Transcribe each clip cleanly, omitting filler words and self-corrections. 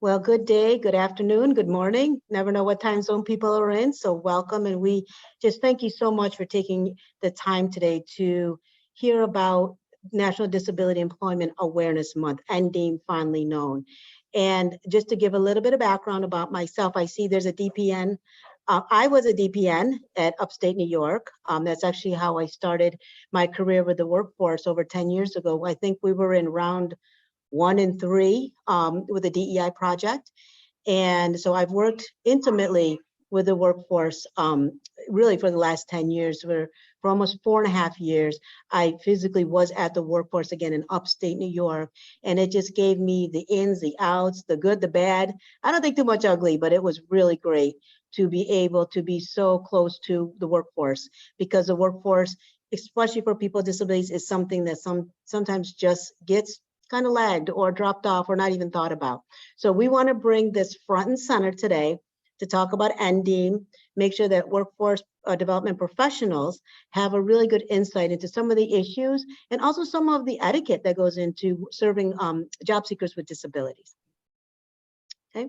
Well, good day, good afternoon, good morning. Never know what time zone people are in, so welcome. And we just thank you so much for taking the time today to hear about National Disability Employment Awareness Month, NDEAM fondly known. And just to give a little bit of background about myself, I see there's a DPN. I was a DPN at upstate New York. That's actually how I started my career with the workforce over 10 years ago. I think we were in round 1 and 3 with the DEI project. And so I've worked intimately with the workforce really for the last 10 years. For almost 4.5 years, I physically was at the workforce again in upstate New York. And it just gave me the ins, the outs, the good, the bad. I don't think too much ugly, but it was really great to be able to be so close to the workforce, because the workforce, especially for people with disabilities, is something that sometimes just gets kind of lagged or dropped off or not even thought about. So we want to bring this front and center today to talk about NDEAM, make sure that workforce development professionals have a really good insight into some of the issues and also some of the etiquette that goes into serving job seekers with disabilities. Okay.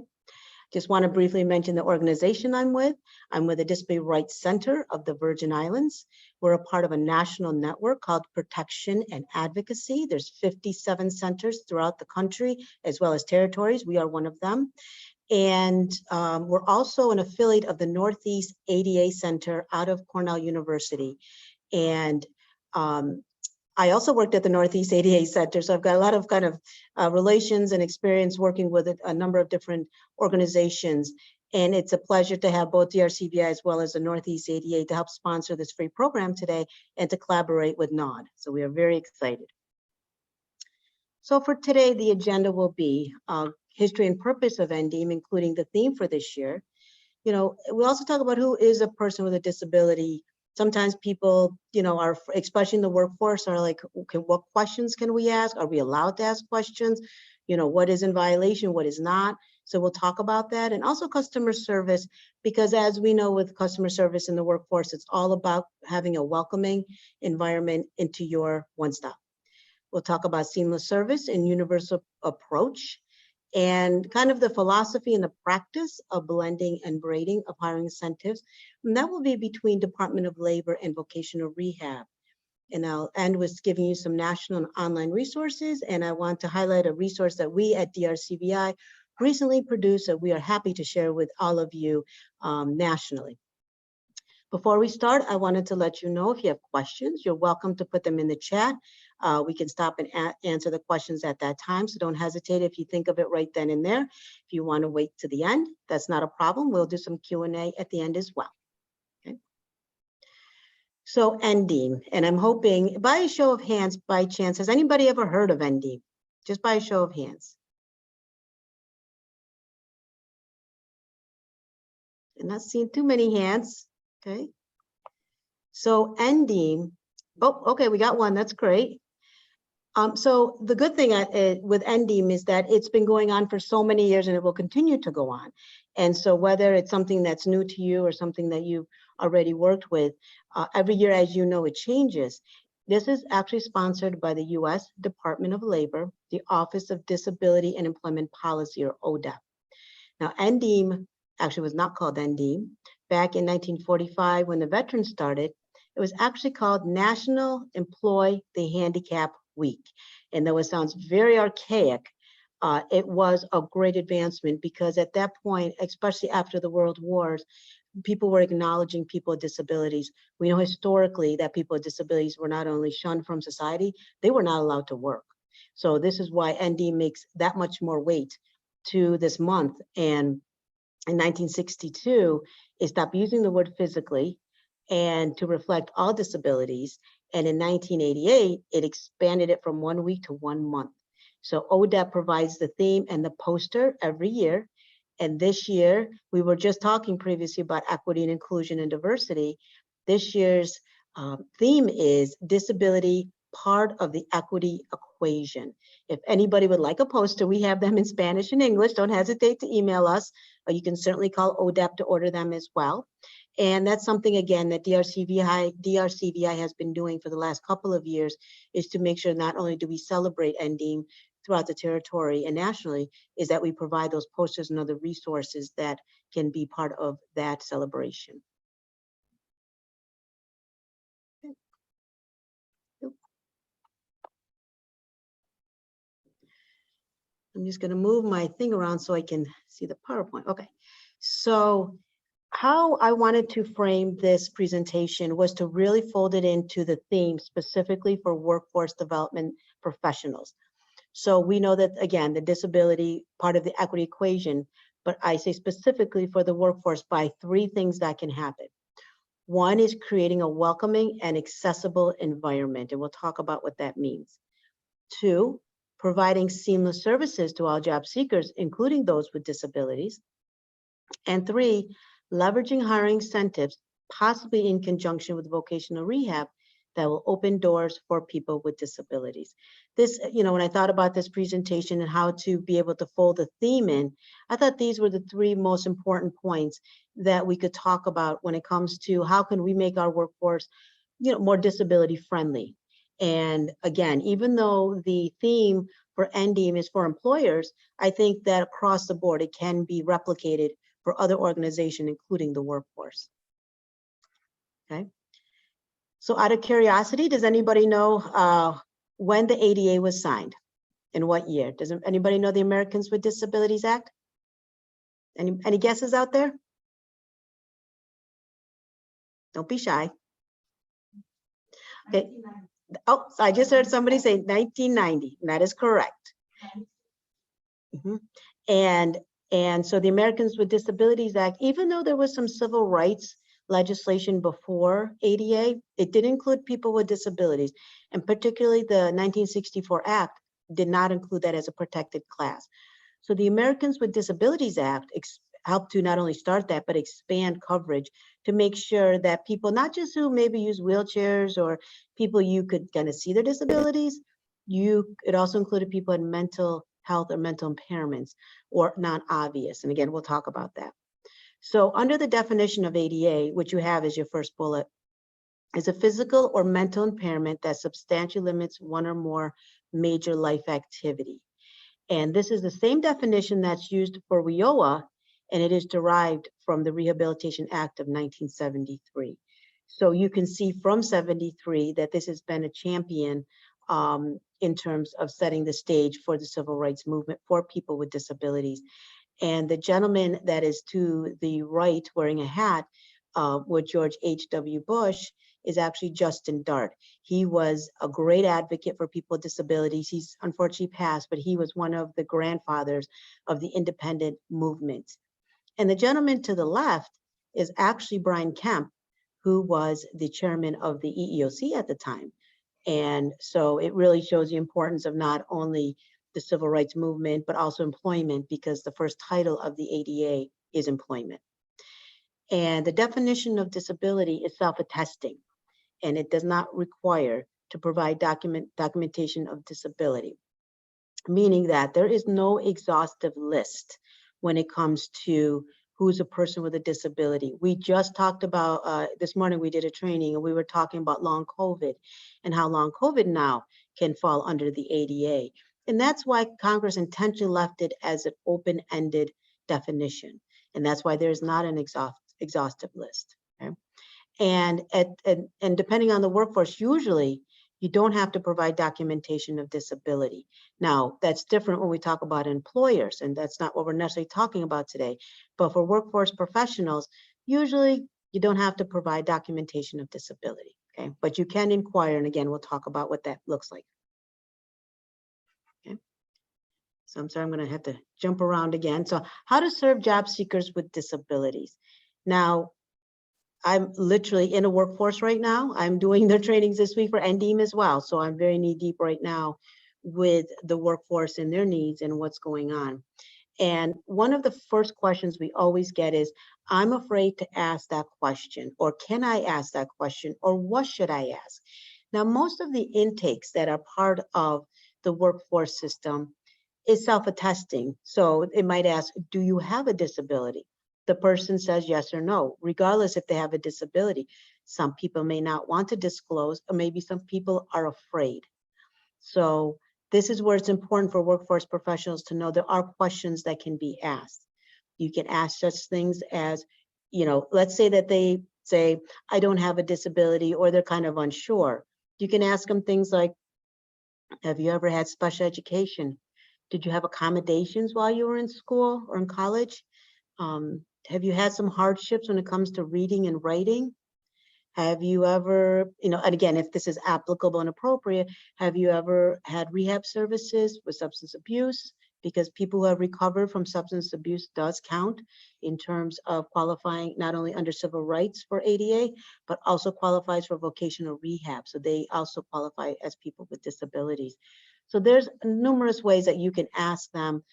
Just want to briefly mention the organization I'm with. I'm with the Disability Rights Center of the Virgin Islands. We're a part of a national network called Protection and Advocacy. There's 57 centers throughout the country, as well as territories. We are one of them. And we're also an affiliate of the Northeast ADA Center out of Cornell University. And I also worked at the Northeast ADA Center, so I've got a lot of kind of relations and experience working with a number of different organizations. And it's a pleasure to have both DRCVI as well as the Northeast ADA to help sponsor this free program today and to collaborate with NOD. So we are very excited. So for today, the agenda will be history and purpose of NDEAM, including the theme for this year. You know, we also talk about who is a person with a disability. Sometimes people, you know, are, especially in the workforce, are like, okay, what questions can we ask? Are we allowed to ask questions? You know, what is in violation, what is not? So we'll talk about that. And also customer service, because as we know with customer service in the workforce, it's all about having a welcoming environment into your one-stop. We'll talk about seamless service and universal approach, and kind of the philosophy and the practice of blending and braiding of hiring incentives. And that will be between Department of Labor and vocational rehab. And I'll end with giving you some national and online resources. And I want to highlight a resource that we at DRCVI recently produced that we are happy to share with all of you nationally. Before we start, I wanted to let you know if you have questions, you're welcome to put them in the chat. We can stop and answer the questions at that time, so don't hesitate if you think of it right then and there. If you want to wait to the end, that's not a problem. We'll do some Q&A at the end as well. Okay. So NDEAM, and I'm hoping, by a show of hands, by chance, has anybody ever heard of NDEAM? Just by a show of hands. I'm not seeing too many hands. Okay. So NDEAM, oh, okay, we got one. That's great. So the good thing with NDEAM is that it's been going on for so many years and it will continue to go on. And so whether it's something that's new to you or something that you've already worked with, every year, as you know, it changes. This is actually sponsored by the U.S. Department of Labor, the Office of Disability and Employment Policy, or ODEP. Now, NDEAM actually was not called NDEAM. Back in 1945, when the veterans started, it was actually called National Employ the Handicap Week. And though it sounds very archaic, it was a great advancement, because at that point, especially after the World Wars, people were acknowledging people with disabilities. We know historically that people with disabilities were not only shunned from society, they were not allowed to work. So this is why NDEAM makes that much more weight to this month. And in 1962, it stopped using the word physically and to reflect all disabilities. And in 1988, it expanded it from 1 week to 1 month. So ODEP provides the theme and the poster every year. And this year, we were just talking previously about equity and inclusion and diversity. This year's theme is disability, part of the equity equation. If anybody would like a poster, we have them in Spanish and English. Don't hesitate to email us, or you can certainly call ODEP to order them as well. And that's something, again, that DRCVI has been doing for the last couple of years, is to make sure not only do we celebrate NDEAM throughout the territory and nationally is that we provide those posters and other resources that can be part of that celebration. I'm just going to move my thing around so I can see the PowerPoint. Okay, so how I wanted to frame this presentation was to really fold it into the theme specifically for workforce development professionals. So we know that, again, the disability part of the equity equation, but I say specifically for the workforce by 3 things that can happen. One is creating a welcoming and accessible environment, and we'll talk about what that means. 2, providing seamless services to all job seekers, including those with disabilities. And 3, leveraging hiring incentives, possibly in conjunction with vocational rehab, that will open doors for people with disabilities. This, when I thought about this presentation and how to be able to fold the theme in, I thought these were the 3 most important points that we could talk about when it comes to how can we make our workforce, more disability friendly. And again, even though the theme for NDEAM is for employers, I think that across the board, it can be replicated for other organizations, including the workforce. Okay. So out of curiosity, does anybody know when the ADA was signed? In what year? Does anybody know the Americans with Disabilities Act? Any guesses out there? Don't be shy. Okay. Oh, I just heard somebody say 1990. That is correct. And so the Americans with Disabilities Act, even though there was some civil rights legislation before ADA, it did include people with disabilities, and particularly the 1964 Act did not include that as a protected class. So the Americans with Disabilities Act helped to not only start that, but expand coverage to make sure that people, not just who maybe use wheelchairs or people you could kind of see their disabilities, it also included people in mental health or mental impairments or non-obvious. And again, we'll talk about that. So under the definition of ADA, which you have as your first bullet, is a physical or mental impairment that substantially limits one or more major life activity. And this is the same definition that's used for WIOA, and it is derived from the Rehabilitation Act of 1973. So you can see from 73 that this has been a champion in terms of setting the stage for the civil rights movement for people with disabilities. And the gentleman that is to the right wearing a hat with George H.W. Bush is actually Justin Dart. He was a great advocate for people with disabilities. He's unfortunately passed, but he was one of the grandfathers of the independent movement. And the gentleman to the left is actually Brian Kemp, who was the chairman of the EEOC at the time. And so it really shows the importance of not only the civil rights movement, but also employment, because the first title of the ADA is employment. And the definition of disability is self-attesting, and it does not require to provide documentation of disability, meaning that there is no exhaustive list when it comes to who's a person with a disability. We just talked about, this morning we did a training and we were talking about long COVID and how long COVID now can fall under the ADA. And that's why Congress intentionally left it as an open-ended definition. And that's why there's not an exhaustive list. Okay? And depending on the workforce, usually you don't have to provide documentation of disability. Now, that's different when we talk about employers, and that's not what we're necessarily talking about today. But for workforce professionals, usually you don't have to provide documentation of disability. Okay? But you can inquire, and again, we'll talk about what that looks like. Okay. So I'm sorry, I'm going to have to jump around again. So how to serve job seekers with disabilities. Now, I'm literally in a workforce right now. I'm doing their trainings this week for NDEAM as well. So I'm very knee deep right now with the workforce and their needs and what's going on. And one of the first questions we always get is, I'm afraid to ask that question, or can I ask that question, or what should I ask? Now, most of the intakes that are part of the workforce system is self-attesting. So it might ask, do you have a disability? The person says yes or no, regardless if they have a disability. Some people may not want to disclose, or maybe some people are afraid. So This is where it's important for workforce professionals to know there are questions that can be asked. You can ask such things as, let's say that they say, I don't have a disability, or they're kind of unsure. You can ask them things like, have you ever had special education? Did you have accommodations while you were in school or in college? Have you had some hardships when it comes to reading and writing? Have you ever, and again, if this is applicable and appropriate, have you ever had rehab services with substance abuse? Because people who have recovered from substance abuse does count in terms of qualifying not only under civil rights for ADA, but also qualifies for vocational rehab. So they also qualify as people with disabilities. So there's numerous ways that you can ask them.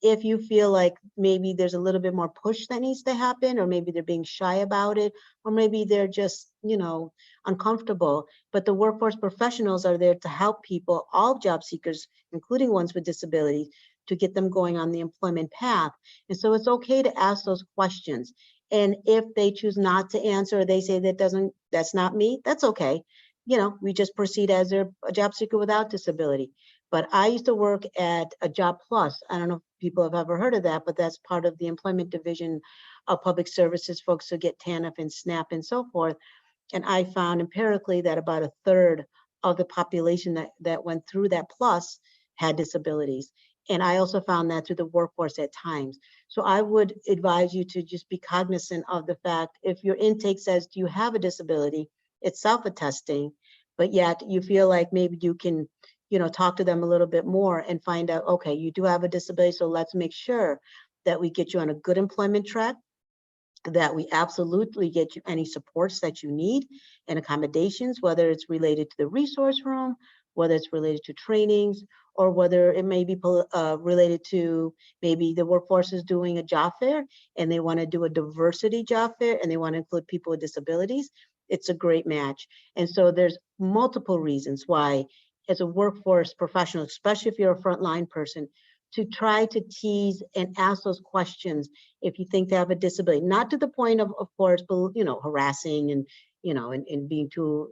If you feel like maybe there's a little bit more push that needs to happen, or maybe they're being shy about it, or maybe they're just, uncomfortable. But the workforce professionals are there to help people, all job seekers, including ones with disabilities, to get them going on the employment path. And so it's okay to ask those questions. And if they choose not to answer, or they say that's not me, that's okay. We just proceed as they're a job seeker without disability. But I used to work at a Job Plus. I don't know if people have ever heard of that, but that's part of the employment division of public services, folks who get TANF and SNAP and so forth. And I found empirically that about a third of the population that went through that plus had disabilities. And I also found that through the workforce at times. So I would advise you to just be cognizant of the fact, if your intake says, do you have a disability? It's self-attesting, but yet you feel like maybe you can talk to them a little bit more and find out, okay, you do have a disability, so let's make sure that we get you on a good employment track, that we absolutely get you any supports that you need and accommodations, whether it's related to the resource room, whether it's related to trainings, or whether it may be related to maybe the workforce is doing a job fair and they want to do a diversity job fair and they want to include people with disabilities. It's a great match. And so there's multiple reasons why, as a workforce professional, especially if you're a frontline person, to try to tease and ask those questions if you think they have a disability, not to the point of course, harassing and, and being too,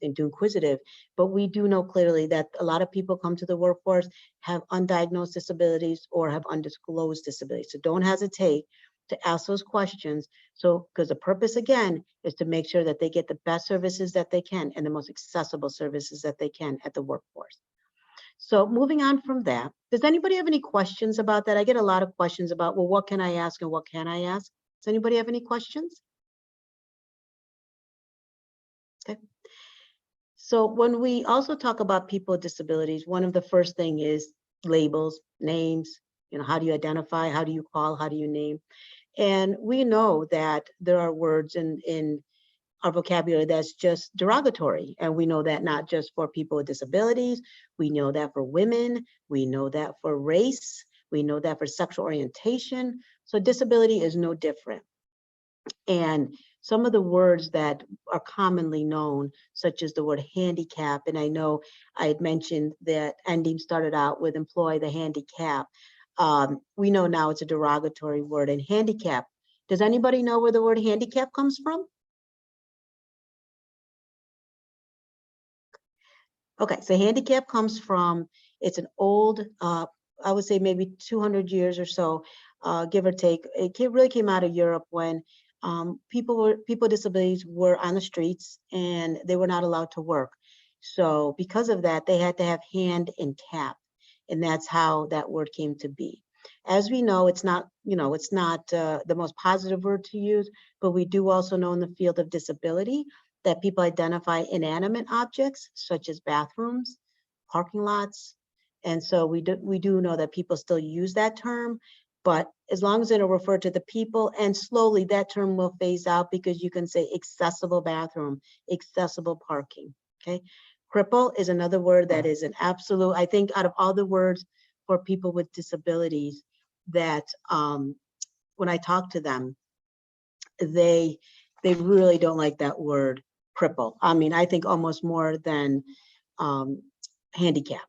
and too inquisitive. But we do know clearly that a lot of people come to the workforce, have undiagnosed disabilities or have undisclosed disabilities. So don't hesitate to ask those questions. So, because the purpose again is to make sure that they get the best services that they can and the most accessible services that they can at the workforce. So moving on from that, does anybody have any questions about that? I get a lot of questions about, well, what can I ask and what can I ask? Does anybody have any questions? Okay. So when we also talk about people with disabilities, one of the first thing is labels, names, how do you identify, how do you call, how do you name? And we know that there are words in our vocabulary that's just derogatory. And we know that not just for people with disabilities, we know that for women, we know that for race, we know that for sexual orientation. So disability is no different. And some of the words that are commonly known, such as the word handicap, and I know I had mentioned that NDEAM started out with employ the handicap. We know now it's a derogatory word. And handicap, does anybody know where the word handicap comes from? Okay, so handicap comes from, it's an old, I would say maybe 200 years or so, give or take. It really came out of Europe when people with disabilities were on the streets and they were not allowed to work. So because of that, they had to have hand and cap, and that's how that word came to be. As we know, it's not, it's not the most positive word to use, but we do also know in the field of disability that people identify inanimate objects such as bathrooms, parking lots. And so we do know that people still use that term, but as long as it'll refer to the people, and slowly that term will phase out because you can say accessible bathroom, accessible parking, okay? Cripple is another word that is an absolute, I think out of all the words for people with disabilities that when I talk to them, they really don't like that word cripple. I mean, I think almost more than handicap.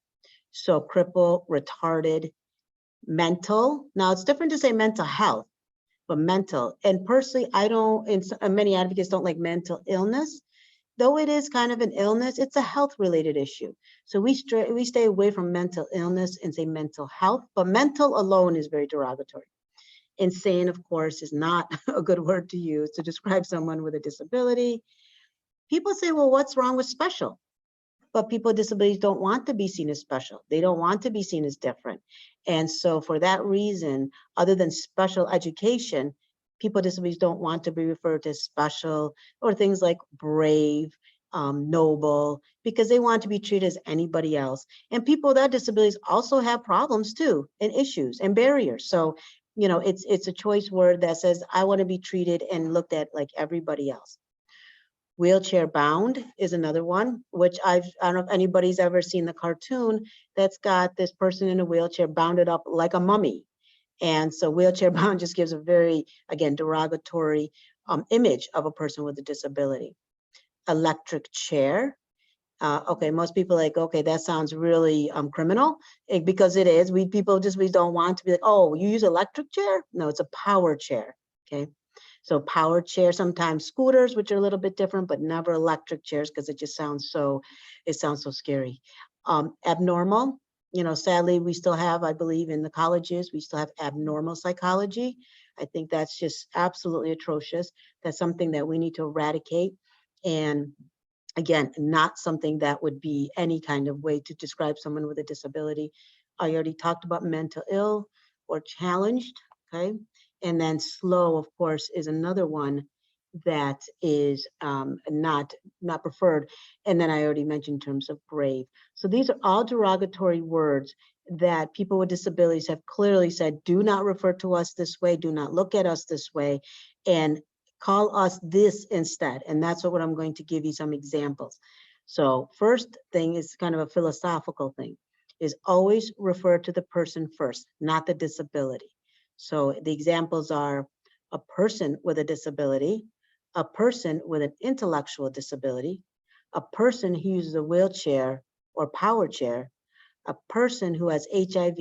So cripple, retarded, mental. Now it's different to say mental health, but mental. And personally, I don't, and many advocates don't like mental illness though it is kind of an illness, it's a health-related issue. So we stay away from mental illness and say mental health, but mental alone is very derogatory. Insane, of course, is not a good word to use to describe someone with a disability. People say, well, what's wrong with special? But people with disabilities don't want to be seen as special. They don't want to be seen as different. And so for that reason, other than special education, people with disabilities don't want to be referred to as special, or things like brave, noble, because they want to be treated as anybody else. And people without disabilities also have problems too, and issues and barriers. So, it's a choice word that says, I want to be treated and looked at like everybody else. Wheelchair bound is another one, which I don't know if anybody's ever seen the cartoon that's got this person in a wheelchair bounded up like a mummy. And so wheelchair bound just gives a very, again, derogatory image of a person with a disability. Electric chair. Okay, most people are like, okay, that sounds really criminal, because it is. We don't want to be like, oh, you use electric chair? No, it's a power chair, okay? So power chairs, sometimes scooters, which are a little bit different, but never electric chairs, because it sounds so scary. Abnormal, sadly, we still have, I believe in the colleges, we still have abnormal psychology. I think that's just absolutely atrocious. That's something that we need to eradicate. And again, not something that would be any kind of way to describe someone with a disability. I already talked about mental ill or challenged, okay? And then slow, of course, is another one that is not preferred. And then I already mentioned in terms of brave. So these are all derogatory words that people with disabilities have clearly said, do not refer to us this way, do not look at us this way, and call us this instead. And that's what I'm going to give you some examples. So first thing is kind of a philosophical thing, is always refer to the person first, not the disability. So the examples are a person with a disability, a person with an intellectual disability, a person who uses a wheelchair or power chair, a person who has HIV,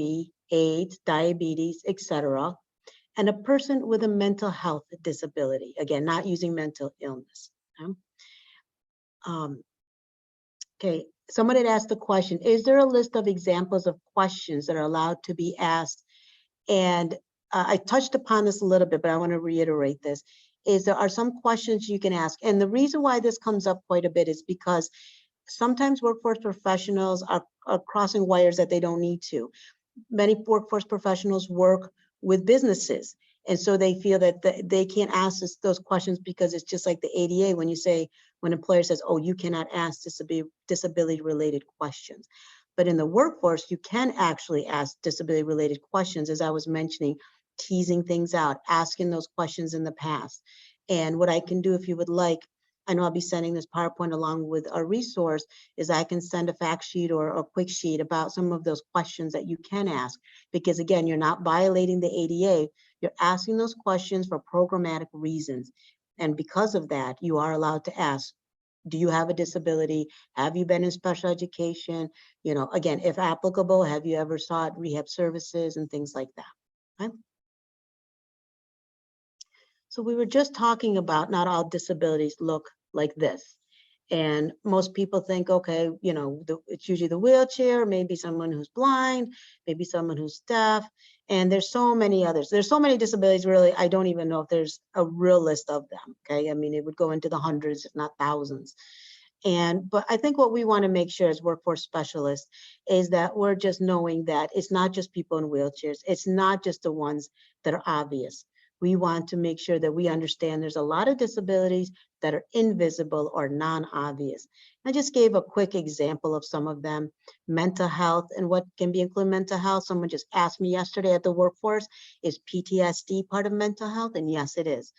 AIDS, diabetes, etc., and a person with a mental health disability. Again, not using mental illness. Okay, someone had asked the question, is there a list of examples of questions that are allowed to be asked? And I touched upon this a little bit, but I want to reiterate this, is there are some questions you can ask. And the reason why this comes up quite a bit is because sometimes workforce professionals are crossing wires that they don't need to. Many workforce professionals work with businesses. And so they feel that they can't ask those questions because it's just like the ADA when when an employer says, oh, you cannot ask disability related questions. But in the workforce, you can actually ask disability related questions, as I was mentioning, teasing things out, asking those questions in the past. And what I can do, if you would like, I know I'll be sending this PowerPoint along with a resource, is I can send a fact sheet or a quick sheet about some of those questions that you can ask. Because again, you're not violating the ADA, you're asking those questions for programmatic reasons. And because of that, you are allowed to ask, do you have a disability? Have you been in special education? Again, if applicable, have you ever sought rehab services and things like that? Okay? So we were just talking about not all disabilities look like this. And most people think, okay, it's usually the wheelchair, maybe someone who's blind, maybe someone who's deaf, and there's so many others. There's so many disabilities, really, I don't even know if there's a real list of them, okay? I mean, it would go into the hundreds, if not thousands. But I think what we want to make sure as workforce specialists is that we're just knowing that it's not just people in wheelchairs. It's not just the ones that are obvious. We want to make sure that we understand there's a lot of disabilities that are invisible or non-obvious. I just gave a quick example of some of them. Mental health and what can be included in mental health. Someone just asked me yesterday at the workforce, is PTSD part of mental health? And yes, it is.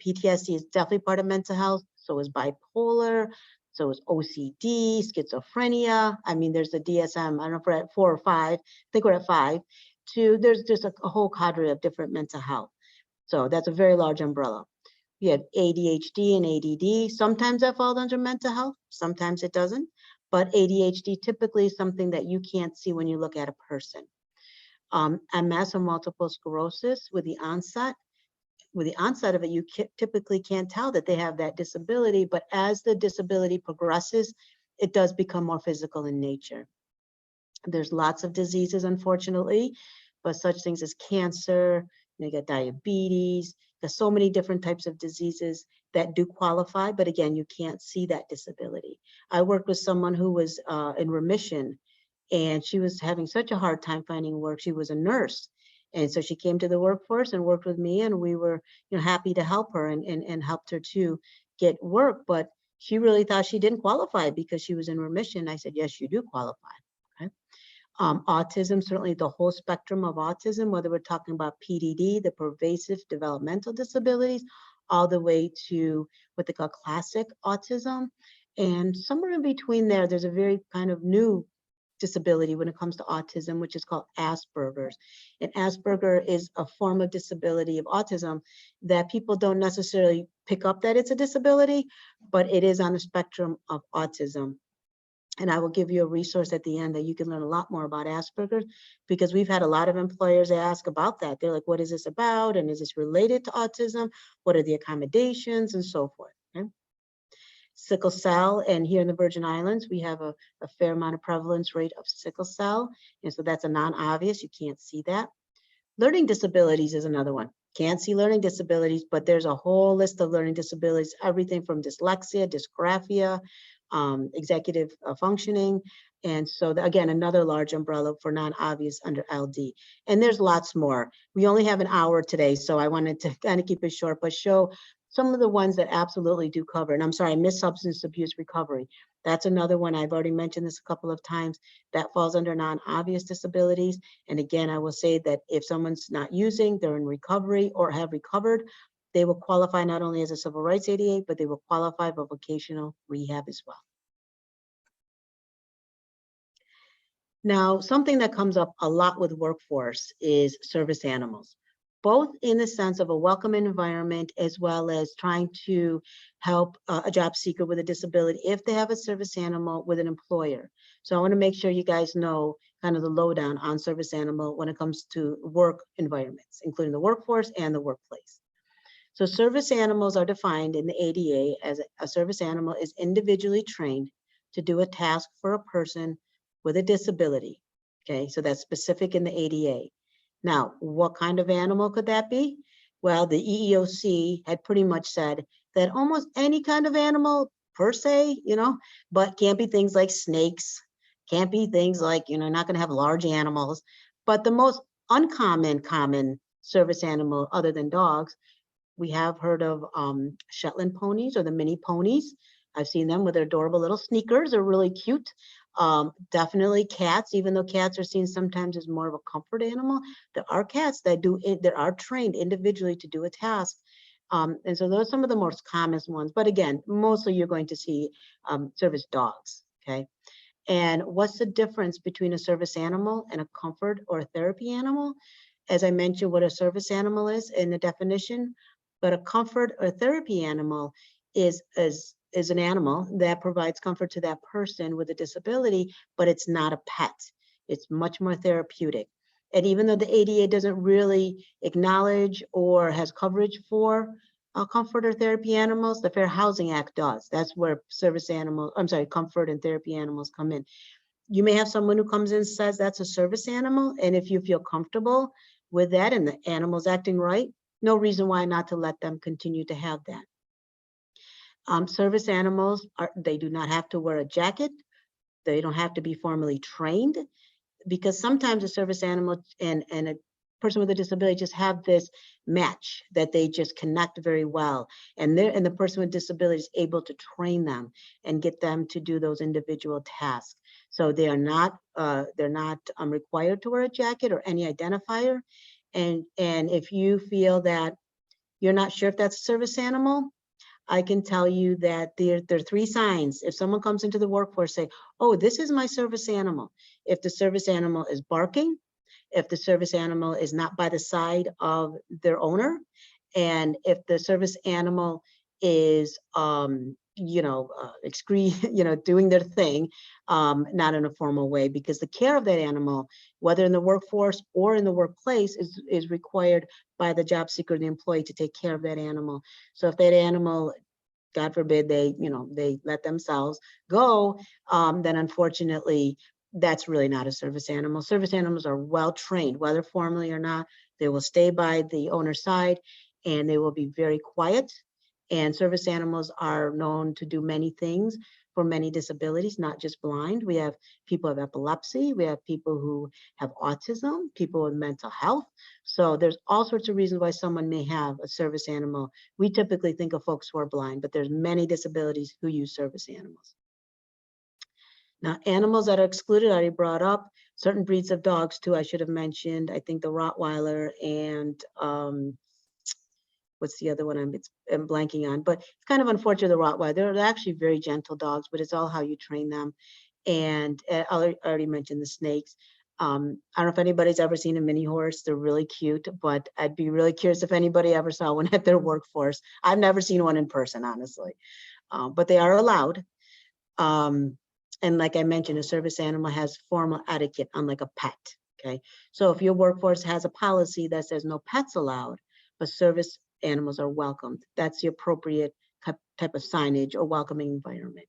PTSD is definitely part of mental health. So is bipolar, so is OCD, schizophrenia. I mean, there's a DSM, I don't know if we're at 4 or 5, I think we're at 5. There's just a whole cadre of different mental health. So that's a very large umbrella. We have ADHD and ADD. Sometimes that falls under mental health, sometimes it doesn't. But ADHD typically is something that you can't see when you look at a person. MS or multiple sclerosis with the onset, with the onset of it, you typically can't tell that they have that disability, but as the disability progresses, it does become more physical in nature. There's lots of diseases, unfortunately, but such things as cancer, you got diabetes, there's so many different types of diseases that do qualify, but again, you can't see that disability. I worked with someone who was in remission, and she was having such a hard time finding work. She was a nurse. And so she came to the workforce and worked with me, and we were, happy to help her and helped her to get work. But she really thought she didn't qualify because she was in remission. I said, yes, you do qualify. Okay. Autism, certainly the whole spectrum of autism, whether we're talking about PDD, the pervasive developmental disabilities, all the way to what they call classic autism. And somewhere in between there, there's a very kind of new disability when it comes to autism, which is called Asperger's. And Asperger is a form of disability of autism that people don't necessarily pick up that it's a disability, but it is on the spectrum of autism. And I will give you a resource at the end that you can learn a lot more about Asperger's, because we've had a lot of employers ask about that. They're like, what is this about? And is this related to autism? What are the accommodations and so forth? Okay? Sickle cell, and here in the Virgin Islands, we have a fair amount of prevalence rate of sickle cell. And so that's a non-obvious, you can't see that. Learning disabilities is another one. Can't see learning disabilities, but there's a whole list of learning disabilities, everything from dyslexia, dysgraphia, executive functioning. And so again, another large umbrella for non-obvious under LD. And there's lots more. We only have an hour today, so I wanted to kind of keep it short, but show some of the ones that absolutely do cover. And I'm sorry, I missed substance abuse recovery. That's another one. I've already mentioned this a couple of times. That falls under non-obvious disabilities. And again, I will say that if someone's not using, they're in recovery or have recovered, they will qualify not only as a civil rights ADA, but they will qualify for vocational rehab as well. Now, something that comes up a lot with workforce is service animals, both in the sense of a welcoming environment, as well as trying to help a job seeker with a disability if they have a service animal with an employer. So I want to make sure you guys know kind of the lowdown on service animal when it comes to work environments, including the workforce and the workplace. So service animals are defined in the ADA as a service animal is individually trained to do a task for a person with a disability. Okay, so that's specific in the ADA. Now, what kind of animal could that be? Well, the EEOC had pretty much said that almost any kind of animal per se, but can't be things like snakes, can't be things like, not going to have large animals, but the most common service animal other than dogs, we have heard of Shetland ponies or the mini ponies. I've seen them with their adorable little sneakers. They're really cute. Definitely cats, even though cats are seen sometimes as more of a comfort animal. There are cats that are trained individually to do a task. And so those are some of the most common ones. But again, mostly you're going to see service dogs, okay? And what's the difference between a service animal and a comfort or a therapy animal? As I mentioned, what a service animal is in the definition, but a comfort or therapy animal is an animal that provides comfort to that person with a disability, but it's not a pet. It's much more therapeutic. And even though the ADA doesn't really acknowledge or has coverage for comfort or therapy animals, the Fair Housing Act does. That's where comfort and therapy animals come in. You may have someone who comes in and says that's a service animal, and if you feel comfortable with that and the animal's acting right, no reason why not to let them continue to have that. Service animals, they do not have to wear a jacket. They don't have to be formally trained, because sometimes a service animal and a person with a disability just have this match that they just connect very well. And the person with disability is able to train them and get them to do those individual tasks. So they're not required to wear a jacket or any identifier. And if you feel that you're not sure if that's a service animal, I can tell you that there are 3 signs. If someone comes into the workforce, say, oh, this is my service animal. If the service animal is barking, if the service animal is not by the side of their owner, and if the service animal is doing their thing, not in a formal way, because the care of that animal, whether in the workforce or in the workplace, is required by the job seeker, the employee, to take care of that animal. So if that animal, God forbid, they let themselves go, then unfortunately, that's really not a service animal. Service animals are well trained, whether formally or not. They will stay by the owner's side, and they will be very quiet. And service animals are known to do many things for many disabilities, not just blind. We have people with epilepsy. We have people who have autism, people with mental health. So there's all sorts of reasons why someone may have a service animal. We typically think of folks who are blind, but there's many disabilities who use service animals. Now, animals that are excluded, I already brought up. Certain breeds of dogs too, I should have mentioned. I think the Rottweiler and what's the other one I'm blanking on, but it's kind of unfortunate, the Rottweiler. They're actually very gentle dogs, but it's all how you train them. And I already mentioned the snakes. I don't know if anybody's ever seen a mini horse. They're really cute, but I'd be really curious if anybody ever saw one at their workforce. I've never seen one in person, honestly, but they are allowed. And like I mentioned, a service animal has formal etiquette, unlike a pet, okay? So if your workforce has a policy that says no pets allowed, but service animals are welcomed, that's the appropriate type of signage or welcoming environment.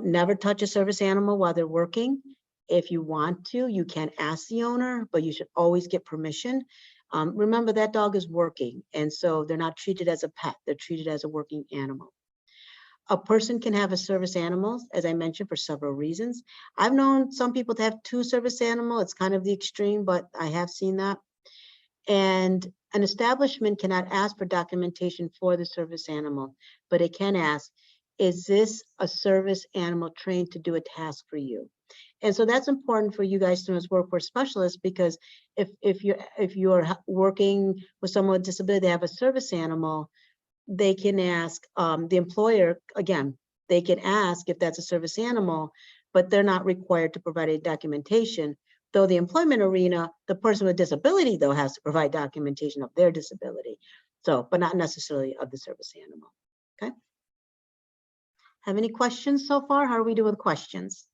Never touch a service animal while they're working. If you want to, you can ask the owner, but you should always get permission. Remember, that dog is working, and so they're not treated as a pet, they're treated as a working animal. A person can have a service animal, as I mentioned, for several reasons. I've known some people to have 2 service animals. It's kind of the extreme, but I have seen that. And an establishment cannot ask for documentation for the service animal, but it can ask, is this a service animal trained to do a task for you? And so that's important for you guys to know as workforce specialists, because if you're working with someone with disability, they have a service animal, they can ask the employer, again, they can ask if that's a service animal, but they're not required to provide a documentation. Though the employment arena, the person with disability, though, has to provide documentation of their disability. So, but not necessarily of the service animal, okay? Have any questions so far? How are we doing with questions?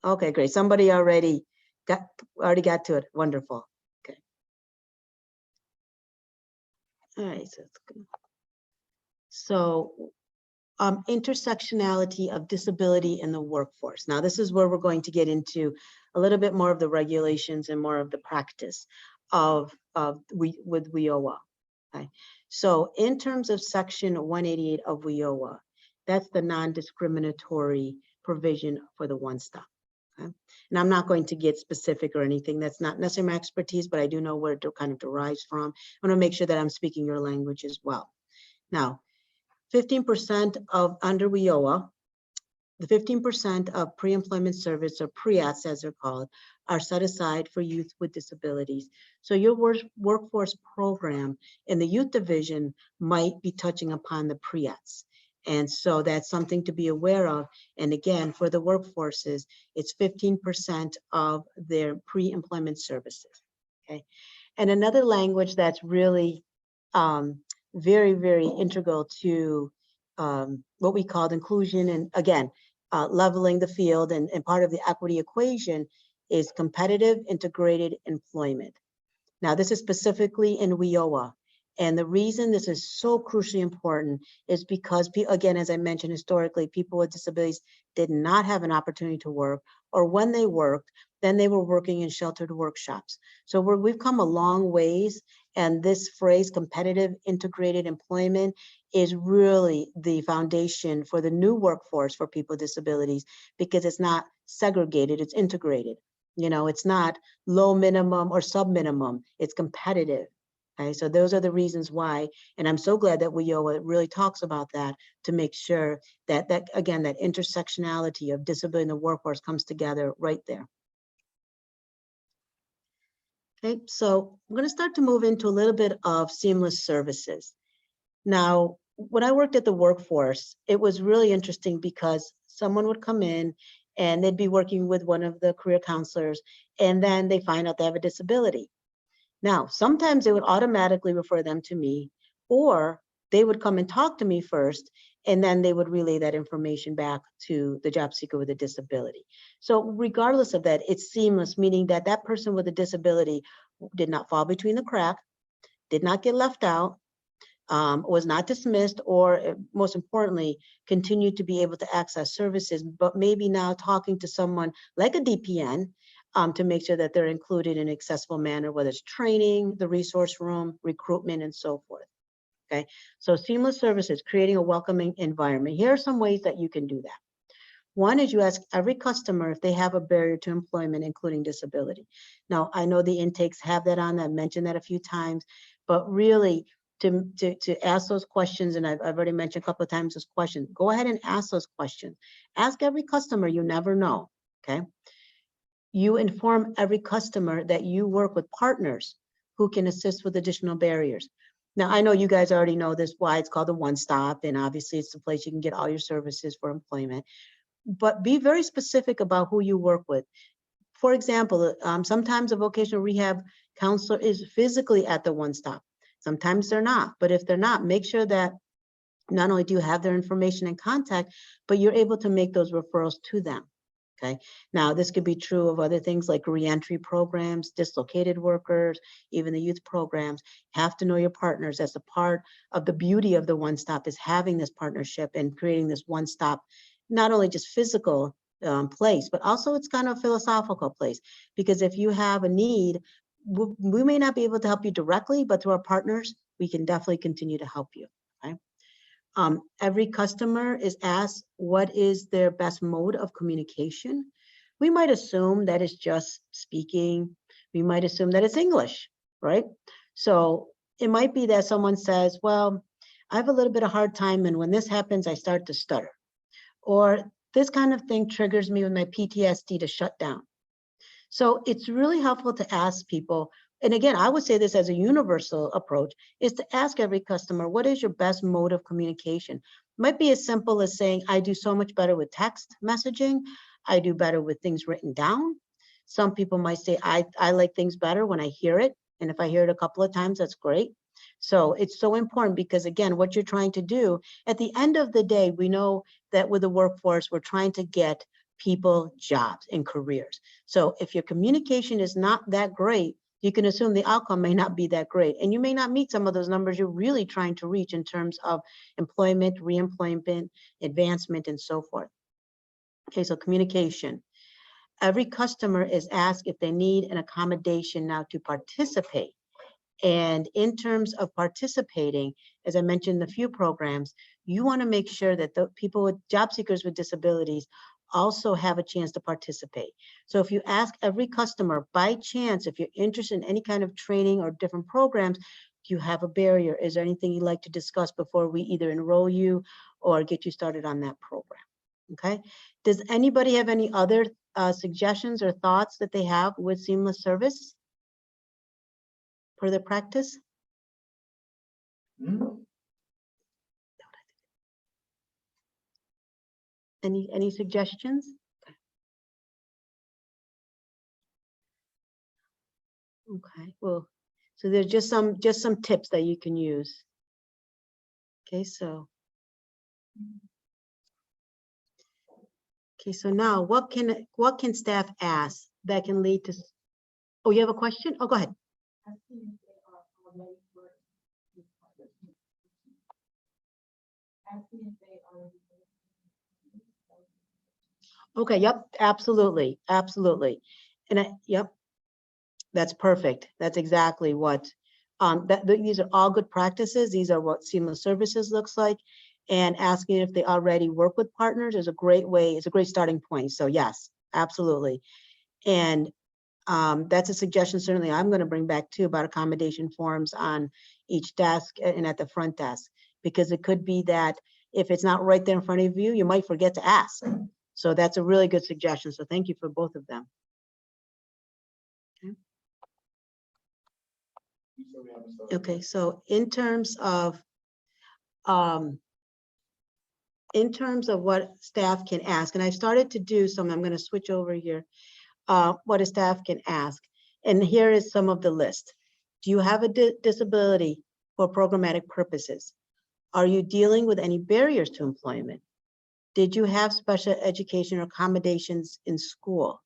Okay, great. Somebody already got to it. Wonderful. Okay. All right, so it's good. So intersectionality of disability in the workforce. Now, this is where we're going to get into a little bit more of the regulations and more of the practice with WIOA. Okay. So in terms of section 188 of WIOA, that's the non-discriminatory provision for the one-stop. Okay. And I'm not going to get specific or anything. That's not necessarily my expertise, but I do know where it kind of derives from. I want to make sure that I'm speaking your language as well. Now, 15% of under WIOA, the 15% of pre-employment service, or PREATs as they're called, are set aside for youth with disabilities. So your workforce program in the youth division might be touching upon the PREATs. And so that's something to be aware of. And again, for the workforces, it's 15% of their pre-employment services, okay? And another language that's really very, very integral to what we call inclusion, and again, leveling the field, and part of the equity equation is competitive integrated employment. Now, this is specifically in WIOA. And the reason this is so crucially important is because, again, as I mentioned, historically, people with disabilities did not have an opportunity to work, or when they worked, then they were working in sheltered workshops. So we've come a long ways, and this phrase, competitive integrated employment, is really the foundation for the new workforce for people with disabilities, because it's not segregated, it's integrated. You know, it's not low minimum or sub minimum, it's competitive. Okay, so those are the reasons why, and I'm so glad that WIOA really talks about that, to make sure that again, that intersectionality of disability in the workforce comes together right there. Okay, so I'm going to start to move into a little bit of seamless services. Now, when I worked at the workforce, it was really interesting because someone would come in and they'd be working with one of the career counselors, and then they find out they have a disability. Now, sometimes they would automatically refer them to me, or they would come and talk to me first, and then they would relay that information back to the job seeker with a disability. So regardless of that, it's seamless, meaning that that person with a disability did not fall between the cracks, did not get left out, was not dismissed, or most importantly, continued to be able to access services, but maybe now talking to someone like a DPN to make sure that they're included in an accessible manner, whether it's training, the resource room, recruitment, and so forth. Okay, so seamless services, creating a welcoming environment. Here are some ways that you can do that. One is you ask every customer if they have a barrier to employment, including disability. Now, I know the intakes have that on, I've mentioned that a few times, but really to ask those questions, and I've already mentioned a couple of times this question, go ahead and ask those questions. Ask every customer, you never know, okay? You inform every customer that you work with partners who can assist with additional barriers. Now, I know you guys already know this, why it's called a one-stop, and obviously it's the place you can get all your services for employment, but be very specific about who you work with. For example, sometimes a vocational rehab counselor is physically at the one-stop. Sometimes they're not, but if they're not, make sure that not only do you have their information and contact, but you're able to make those referrals to them. Okay. Now, this could be true of other things like reentry programs, dislocated workers, even the youth programs. You have to know your partners. That's a part of the beauty of the one-stop, is having this partnership and creating this one-stop, not only just physical place, but also it's kind of a philosophical place. Because if you have a need, we may not be able to help you directly, but through our partners, we can definitely continue to help you. Okay. Every customer is asked what is their best mode of communication. We might assume that it's just speaking. We might assume that it's English, right? So it might be that someone says, well, I have a little bit of hard time, and when this happens, I start to stutter. Or this kind of thing triggers me with my PTSD to shut down. So it's really helpful to ask people, and again, I would say this as a universal approach, is to ask every customer, what is your best mode of communication? It might be as simple as saying, I do so much better with text messaging. I do better with things written down. Some people might say, I like things better when I hear it. And if I hear it a couple of times, that's great. So it's so important because, again, what you're trying to do, at the end of the day, we know that with the workforce, we're trying to get people jobs and careers. So if your communication is not that great, you can assume the outcome may not be that great. And you may not meet some of those numbers you're really trying to reach in terms of employment, reemployment, advancement, and so forth. Okay, so communication. Every customer is asked if they need an accommodation now to participate. And in terms of participating, as I mentioned in a few programs, you want to make sure that the people with job seekers with disabilities also have a chance to participate. So if you ask every customer, by chance, if you're interested in any kind of training or different programs, do you have a barrier? Is there anything you'd like to discuss before we either enroll you or get you started on that program? Okay. Does anybody have any other suggestions or thoughts that they have with seamless service for their practice? Any suggestions? Okay, well, so there's just some tips that you can use. Okay, so now what can staff ask that can lead to? Oh, you have a question? Oh, go ahead. Okay, yep, absolutely, absolutely. And yep, that's perfect. That's exactly what, these are all good practices. These are what seamless services looks like. And asking if they already work with partners is a great way, it's a great starting point. So yes, absolutely. And that's a suggestion certainly I'm going to bring back too, about accommodation forms on each desk and at the front desk, because it could be that if it's not right there in front of you, you might forget to ask. So that's a really good suggestion. So thank you for both of them. Okay, so in terms of what staff can ask, and I started to do some, I'm going to switch over here, what a staff can ask. And here is some of the list. Do you have a disability for programmatic purposes? Are you dealing with any barriers to employment? Did you have special education or accommodations in school?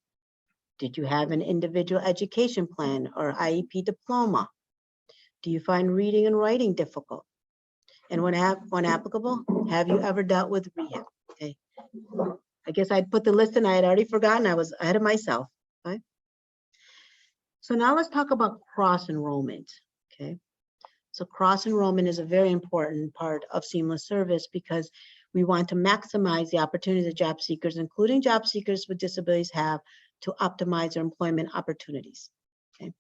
Did you have an individual education plan or IEP diploma? Do you find reading and writing difficult? And when applicable, have you ever dealt with rehab? Okay. I guess I'd put the list and I had already forgotten. I was ahead of myself. Okay. So now let's talk about cross enrollment. Okay. So cross enrollment is a very important part of seamless service because we want to maximize the opportunities that job seekers, including job seekers with disabilities, have to optimize their employment opportunities. Okay.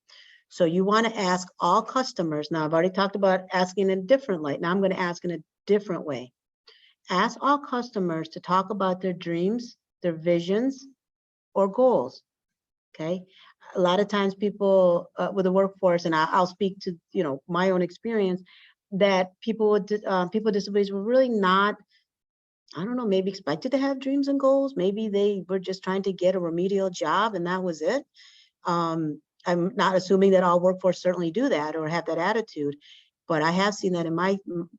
So you want to ask all customers. Now I've already talked about asking in a different light. Now I'm going to ask in a different way. Ask all customers to talk about their dreams, their visions, or goals. Okay. A lot of times people with the workforce, and I'll speak to my own experience, that people with disabilities were really not, I don't know, maybe expected to have dreams and goals. Maybe they were just trying to get a remedial job and that was it. I'm not assuming that all workforce certainly do that or have that attitude, but I have seen that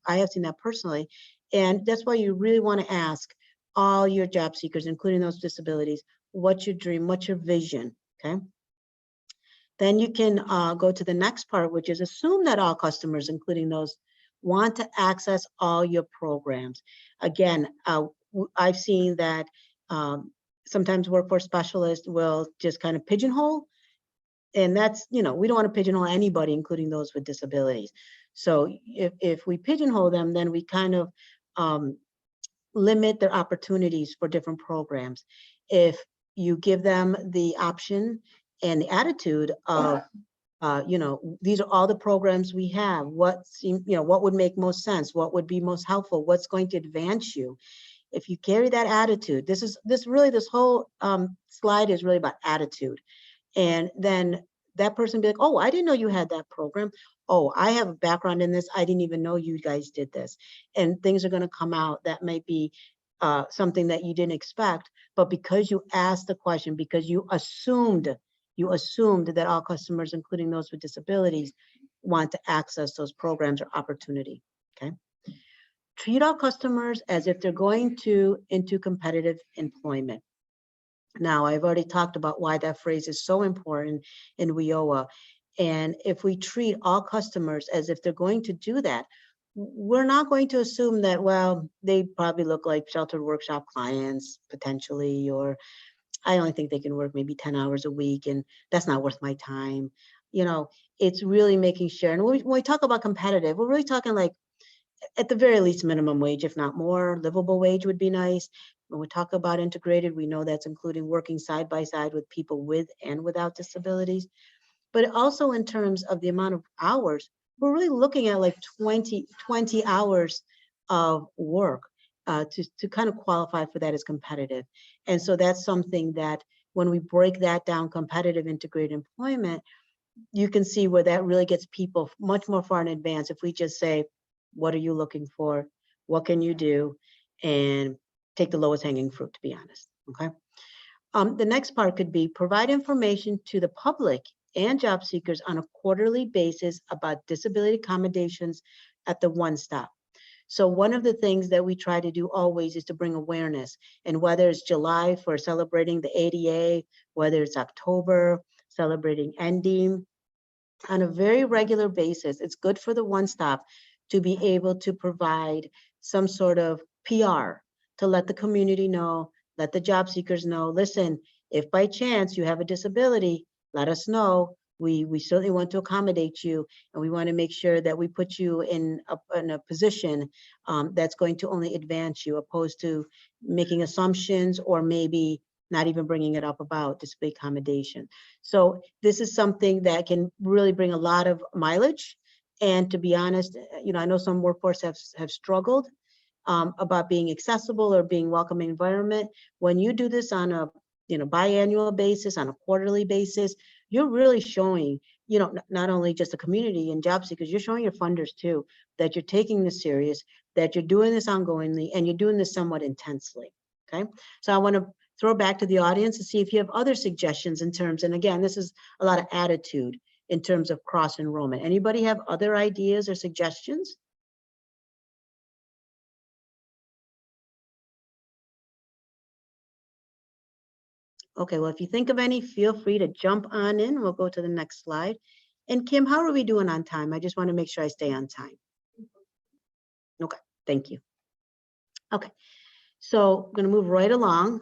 I have seen that personally. And that's why you really want to ask all your job seekers, including those with disabilities, what's your dream, what's your vision, okay? Then you can go to the next part, which is assume that all customers, including those, want to access all your programs. Again, I've seen that sometimes workforce specialists will just kind of pigeonhole. And that's, we don't want to pigeonhole anybody, including those with disabilities. So if we pigeonhole them, then we kind of limit their opportunities for different programs. If you give them the option and the attitude of, these are all the programs we have. What would make most sense? What would be most helpful? What's going to advance you? If you carry that attitude, this whole slide is really about attitude. And then that person be like, oh, I didn't know you had that program. Oh, I have a background in this. I didn't even know you guys did this. And things are going to come out that might be something that you didn't expect. But because you asked the question, because you assumed that all customers, including those with disabilities, want to access those programs or opportunity. Okay. Treat all customers as if they're going into competitive employment. Now, I've already talked about why that phrase is so important in WIOA. And if we treat all customers as if they're going to do that, we're not going to assume that, well, they probably look like sheltered workshop clients potentially, or I only think they can work maybe 10 hours a week and that's not worth my time. It's really making sure. And when we talk about competitive, we're really talking like at the very least minimum wage, if not more. Livable wage would be nice. When we talk about integrated, we know that's including working side by side with people with and without disabilities. But also in terms of the amount of hours, we're really looking at like 20 hours of work to kind of qualify for that as competitive. And so that's something that when we break that down, competitive integrated employment, you can see where that really gets people much more far in advance. If we just say, what are you looking for? What can you do? And take the lowest hanging fruit, to be honest, okay? The next part could be provide information to the public and job seekers on a quarterly basis about disability accommodations at the one stop. So one of the things that we try to do always is to bring awareness, and whether it's July for celebrating the ADA, whether it's October, celebrating NDEAM, on a very regular basis, it's good for the one stop to be able to provide some sort of PR to let the community know, let the job seekers know, listen, if by chance you have a disability, let us know. We certainly want to accommodate you, and we want to make sure that we put you in a position that's going to only advance you, opposed to making assumptions or maybe not even bringing it up about disability accommodation. So this is something that can really bring a lot of mileage. And to be honest, I know some workforce have struggled about being accessible or being welcoming environment. When you do this on a biannual basis, on a quarterly basis, you're really showing, not only just the community and job seekers, you're showing your funders too, that you're taking this serious, that you're doing this ongoingly, and you're doing this somewhat intensely, okay? So I want to throw back to the audience to see if you have other suggestions in terms, and again, this is a lot of attitude in terms of cross enrollment. Anybody have other ideas or suggestions? Okay, well, if you think of any, feel free to jump on in. We'll go to the next slide. And Kim, how are we doing on time? I just want to make sure I stay on time. Okay, thank you. Okay, so I'm going to move right along.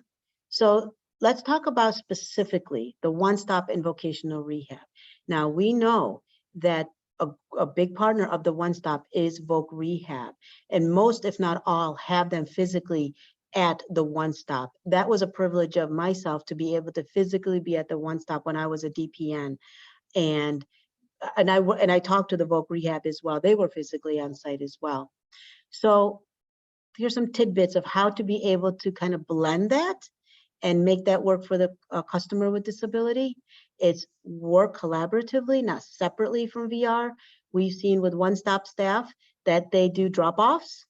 So let's talk about specifically the one-stop and vocational rehab. Now, we know that a big partner of the one-stop is Voc Rehab, and most, if not all, have them physically at the one-stop. That was a privilege of myself to be able to physically be at the one-stop when I was a DPN, and I talked to the Voc Rehab as well. They were physically on site as well. So here's some tidbits of how to be able to kind of blend that and make that work for the customer with disability. It's work collaboratively, not separately from VR. We've seen with one-stop staff that they do drop-offs.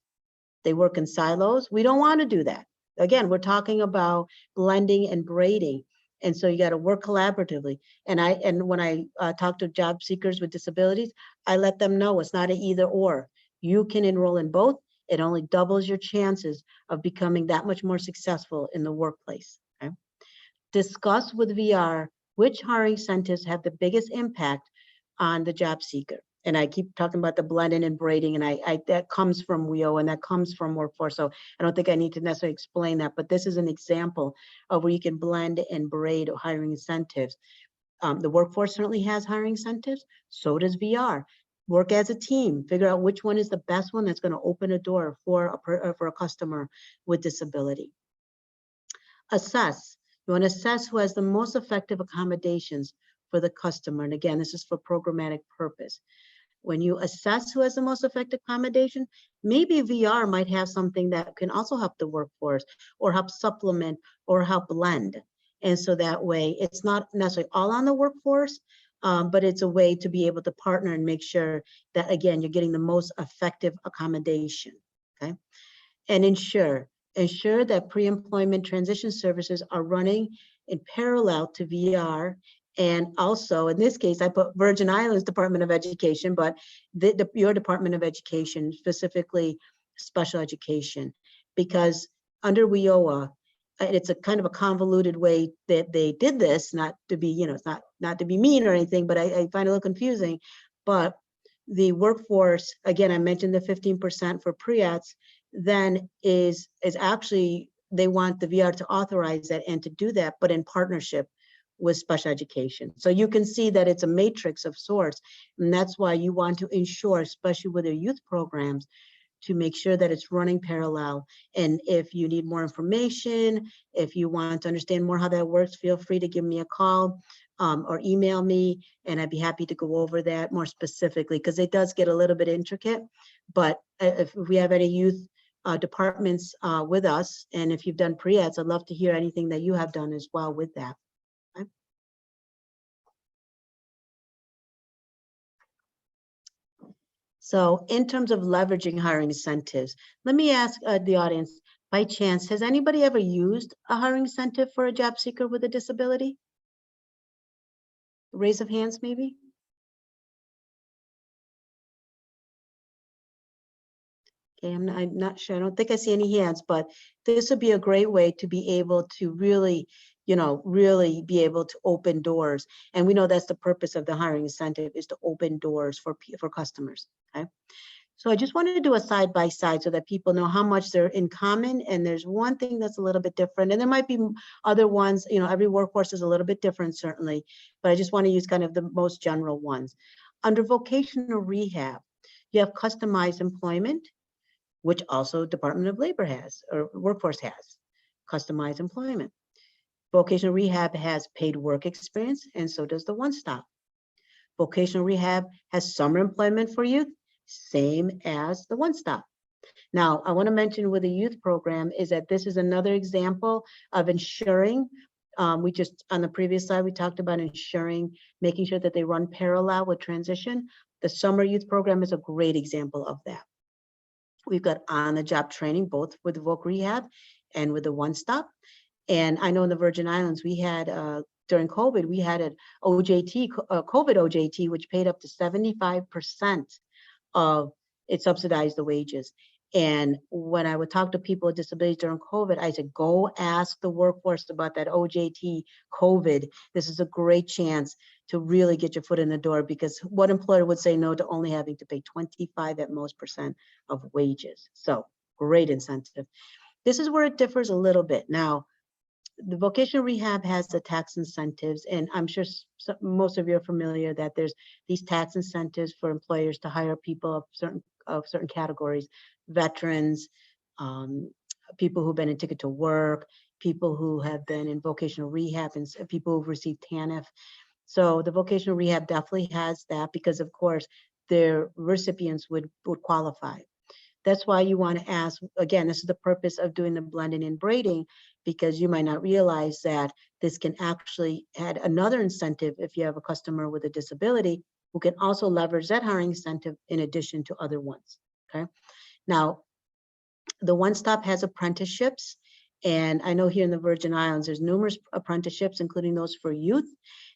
They work in silos. We don't want to do that. Again, we're talking about blending and braiding. And so you got to work collaboratively. And when I talk to job seekers with disabilities, I let them know it's not an either or. You can enroll in both. It only doubles your chances of becoming that much more successful in the workplace. Okay? Discuss with VR which hiring incentives have the biggest impact on the job seeker. And I keep talking about the blending and braiding, and that comes from WIO and that comes from workforce. So I don't think I need to necessarily explain that, but this is an example of where you can blend and braid hiring incentives. The workforce certainly has hiring incentives, so does VR. Work as a team, figure out which one is the best one that's going to open a door for a customer with disability. Assess. You want to assess who has the most effective accommodations for the customer. And again, this is for programmatic purpose. When you assess who has the most effective accommodation, maybe VR might have something that can also help the workforce or help supplement or help blend. And so that way it's not necessarily all on the workforce, but it's a way to be able to partner and make sure that, again, you're getting the most effective accommodation, okay? And ensure that pre-employment transition services are running in parallel to VR. And also, in this case, I put Virgin Islands Department of Education, but your Department of Education, specifically special education, because under WIOA, it's a kind of a convoluted way that they did this, not to be, it's not to be mean or anything, but I find it a little confusing. But the workforce, again, I mentioned the 15% for pre-ets, then is actually, they want the VR to authorize that and to do that, but in partnership with special education. So you can see that it's a matrix of sorts, and that's why you want to ensure, especially with your youth programs, to make sure that it's running parallel. And if you need more information, if you want to understand more how that works, feel free to give me a call or email me, and I'd be happy to go over that more specifically, because it does get a little bit intricate. But if we have any youth departments with us, and if you've done pre-eds, I'd love to hear anything that you have done as well with that. Okay. So in terms of leveraging hiring incentives, let me ask the audience, by chance, has anybody ever used a hiring incentive for a job seeker with a disability? Raise of hands, maybe? Okay, I'm not sure. I don't think I see any hands, but this would be a great way to be able to really, really be able to open doors. And we know that's the purpose of the hiring incentive, is to open doors for customers. Okay. So I just wanted to do a side by side so that people know how much they're in common. And there's one thing that's a little bit different, and there might be other ones, every workforce is a little bit different, certainly, but I just want to use kind of the most general ones. Under vocational rehab, you have customized employment, which also Department of Labor has, or Workforce has, customized employment. Vocational rehab has paid work experience, and so does the One Stop. Vocational rehab has summer employment for youth, same as the One Stop. Now, I want to mention with the youth program is that this is another example of ensuring, we just, on the previous slide, we talked about ensuring, making sure that they run parallel with transition. The summer youth program is a great example of that. We've got on-the-job training, both with Voc Rehab and with the One Stop. And I know in the Virgin Islands, we had, during COVID, we had an OJT, COVID OJT, which paid up to 75% of, it subsidized the wages. And when I would talk to people with disabilities during COVID, I said, go ask the workforce about that OJT COVID. This is a great chance to really get your foot in the door, because what employer would say no to only having to pay 25 at most % of wages? So great incentive. This is where it differs a little bit. Now, the vocational rehab has the tax incentives, and I'm sure most of you are familiar that there's these tax incentives for employers to hire people of certain categories: veterans, um, people who've been in ticket to work, people who have been in vocational rehab, and people who've received TANF. So the vocational rehab definitely has that, because of course their recipients would qualify. That's why you want to ask, again, this is the purpose of doing the blending and braiding, because you might not realize that this can actually add another incentive if you have a customer with a disability who can also leverage that hiring incentive in addition to other ones, okay? Now, the One Stop has apprenticeships, and I know here in the Virgin Islands, there's numerous apprenticeships, including those for youth.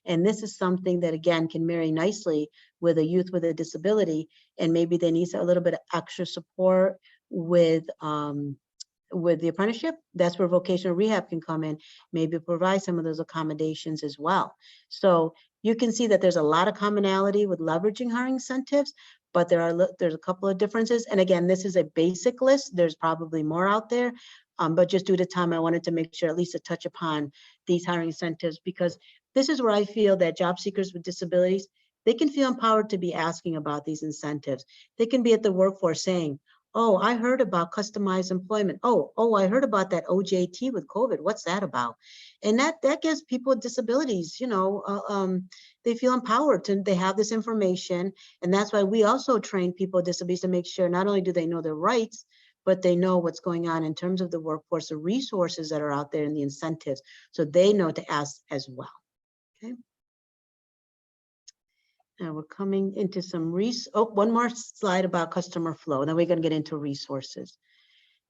And this is something that, again, can marry nicely with a youth with a disability, and maybe they need a little bit of extra support with the apprenticeship. That's where vocational rehab can come in, maybe provide some of those accommodations as well. So you can see that there's a lot of commonality with leveraging hiring incentives, but there's a couple of differences. And again, this is a basic list. There's probably more out there, but just due to time, I wanted to make sure at least to touch upon these hiring incentives, because this is where I feel that job seekers with disabilities, they can feel empowered to be asking about these incentives. They can be at the workforce saying, oh, I heard about customized employment. Oh, I heard about that OJT with COVID. What's that about? And that gives people with disabilities, they feel empowered they have this information. And that's why we also train people with disabilities to make sure not only do they know their rights, but they know what's going on in terms of the workforce, the resources that are out there, and the incentives, so they know to ask as well. Okay. Now we're coming into some one more slide about customer flow, and then we're going to get into resources.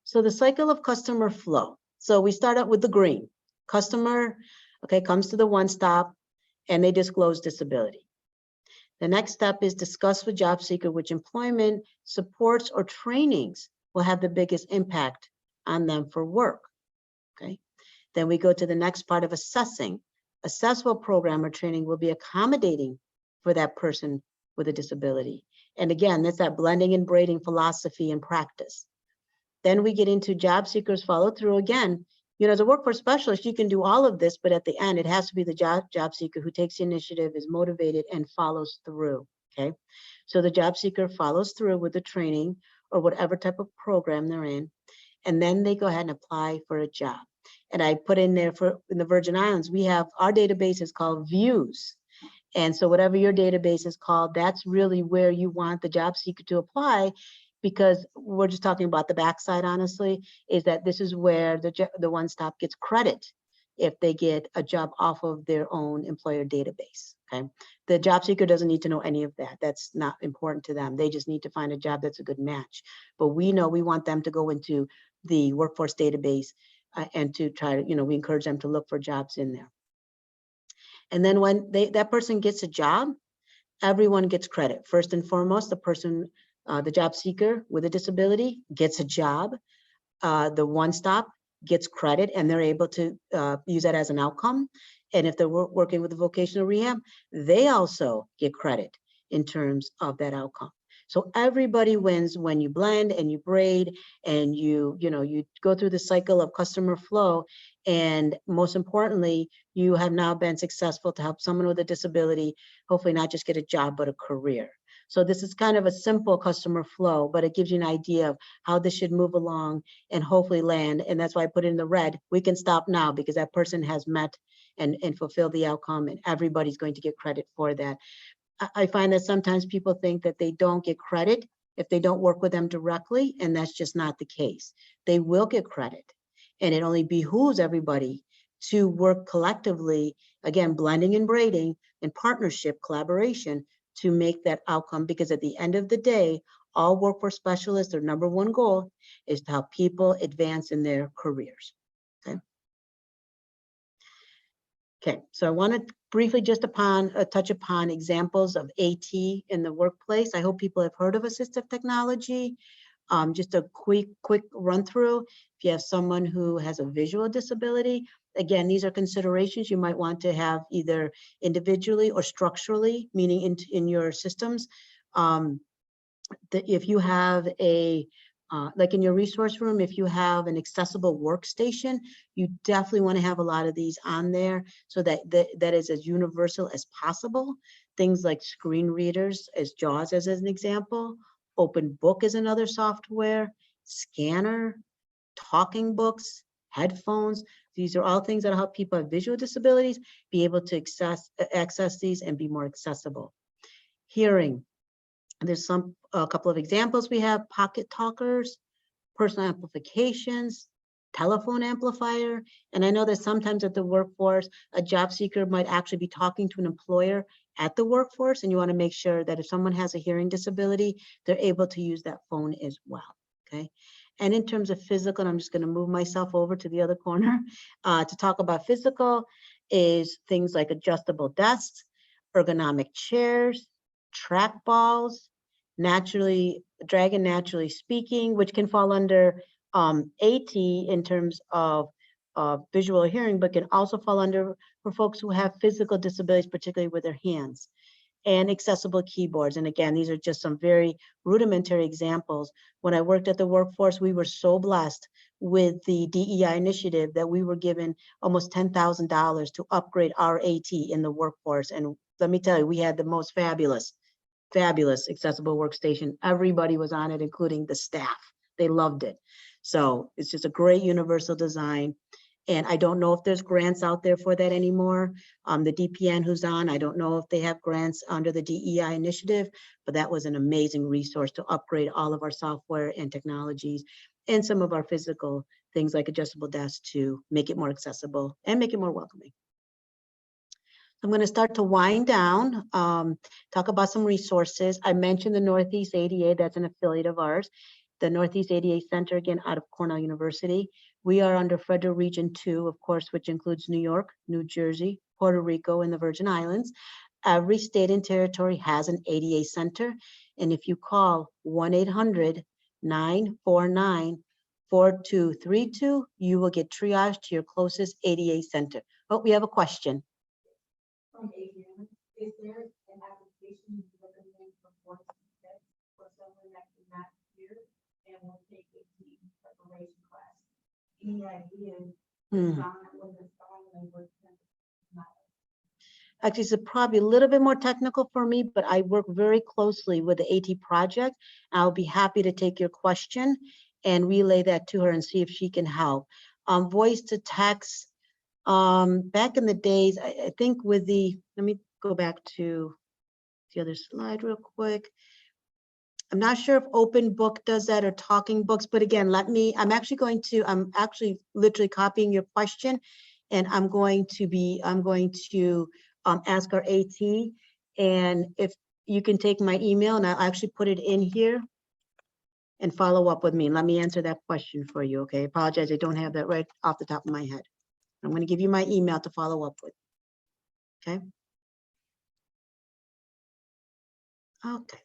So the cycle of customer flow. So we start out with the green. Customer, okay, comes to the One Stop and they disclose disability. The next step is discuss with job seeker which employment, supports, or trainings will have the biggest impact on them for work. Okay. Then we go to the next part of assessing. Assess what program or training will be accommodating for that person with a disability. And again, that's that blending and braiding philosophy and practice. Then we get into job seekers follow through. Again, as a workforce specialist, you can do all of this, but at the end, it has to be the job seeker who takes the initiative, is motivated, and follows through. Okay. So the job seeker follows through with the training or whatever type of program they're in, and then they go ahead and apply for a job. And I put in there in the Virgin Islands, we have our database is called Views. And so whatever your database is called, that's really where you want the job seeker to apply, because we're just talking about the backside, honestly, is that this is where the One Stop gets credit if they get a job off of their own employer database, okay? The job seeker doesn't need to know any of that. That's not important to them. They just need to find a job that's a good match. But we know we want them to go into the workforce database and to try to, we encourage them to look for jobs in there. And then when that person gets a job, everyone gets credit. First and foremost, the person, the job seeker with a disability gets a job. The One Stop gets credit, and they're able to use that as an outcome. And if they're working with the vocational rehab, they also get credit in terms of that outcome. So everybody wins when you blend and you braid and you go through the cycle of customer flow. And most importantly, you have now been successful to help someone with a disability, hopefully not just get a job, but a career. So this is kind of a simple customer flow, but it gives you an idea of how this should move along and hopefully land. And that's why I put it in the red. We can stop now because that person has met and fulfilled the outcome, and everybody's going to get credit for that. I find that sometimes people think that they don't get credit if they don't work with them directly, and that's just not the case. They will get credit, and it only behooves everybody to work collectively, again, blending and braiding in partnership, collaboration, to make that outcome, because at the end of the day, all workforce specialists, their number one goal is to help people advance in their careers. Okay, so I want to briefly just touch upon examples of AT in the workplace. I hope people have heard of assistive technology. Just a quick run through. If you have someone who has a visual disability, again, these are considerations you might want to have either individually or structurally, meaning in your systems. If you have like in your resource room, if you have an accessible workstation, you definitely want to have a lot of these on there so that is as universal as possible. Things like screen readers, as JAWS as an example, Open Book is another software, scanner, talking books, headphones. These are all things that help people with visual disabilities be able to access these and be more accessible. Hearing. There's a couple of examples we have: pocket talkers, personal amplifications, telephone amplifier. And I know that sometimes at the workforce, a job seeker might actually be talking to an employer at the workforce, and you want to make sure that if someone has a hearing disability, they're able to use that phone as well, okay? And in terms of physical, and I'm just going to move myself over to the other corner to talk about physical, is things like adjustable desks, ergonomic chairs, track balls, naturally speaking, which can fall under AT in terms of visual hearing, but can also fall under for folks who have physical disabilities, particularly with their hands, and accessible keyboards. And again, these are just some very rudimentary examples. When I worked at the workforce, we were so blessed with the DEI initiative that we were given almost $10,000 to upgrade our AT in the workforce. And let me tell you, we had the most fabulous accessible workstation. Everybody was on it, including the staff. They loved it. So it's just a great universal design. And I don't know if there's grants out there for that anymore. The DPN who's on, I don't know if they have grants under the DEI initiative, but that was an amazing resource to upgrade all of our software and technologies and some of our physical things like adjustable desks to make it more accessible and make it more welcoming. I'm going to start to wind down, talk about some resources. I mentioned the Northeast ADA, that's an affiliate of ours. The Northeast ADA Center, again, out of Cornell University. We are under Federal Region 2, of course, which includes New York, New Jersey, Puerto Rico, and the Virgin Islands. Every state and territory has an ADA center. And if you call 1-800-949-4232, you will get triaged to your closest ADA center. Oh, we have a question. From Adrian, is there an application you recommend for someone that cannot hear and will take a team preparation class? Any ideas? Actually, it's probably a little bit more technical for me, but I work very closely with the AT project. I'll be happy to take your question and relay that to her and see if she can help. Voice to text. Back in the days, I think with the, let me go back to the other slide real quick. I'm not sure if Open Book does that or Talking Books, but again, I'm actually literally copying your question, and I'm going to ask our AT, and if you can take my email and I'll actually put it in here and follow up with me. Let me answer that question for you, okay? Apologize, I don't have that right off the top of my head. I'm going to give you my email to follow up with. Okay. Okay.